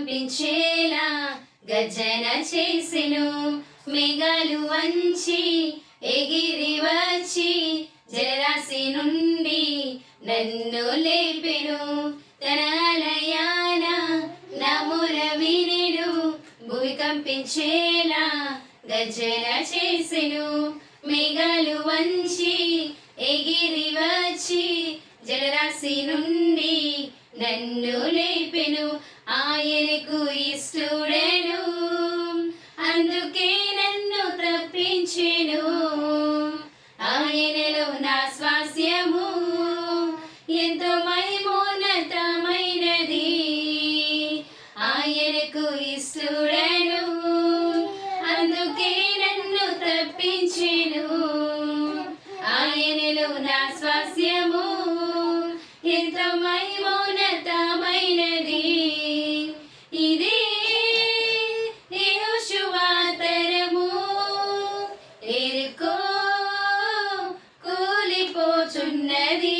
కంపించేలా గర్జన చేసెను. మేఘాలు వంచి ఎగిరి వచ్చి జలరాశి నుండి నన్ను లేపెను. తన ఆలయాన నా మొర వినెను. భూమి కంపించేలా గర్జన చేసెను. మేఘాలు వంచి ఎగిరి వచ్చి జలరాశి నుండి నన్ను లేపెను. ఆయనకు ఇష్టడను, అందుకే నన్ను తప్పించెను. ఆయనలో నా స్వాస్యము ఎంతో మహిమోన్నతమైనది. ఆయనకు ఇష్టడను, అందుకే నన్ను తప్పించెను. ఆయనలో నా స్వాస్యము ఎంతో మహిమోన్నతమైనది. ఇదే యెహోషువ తరము, యెరికో కూలిపోచున్నది.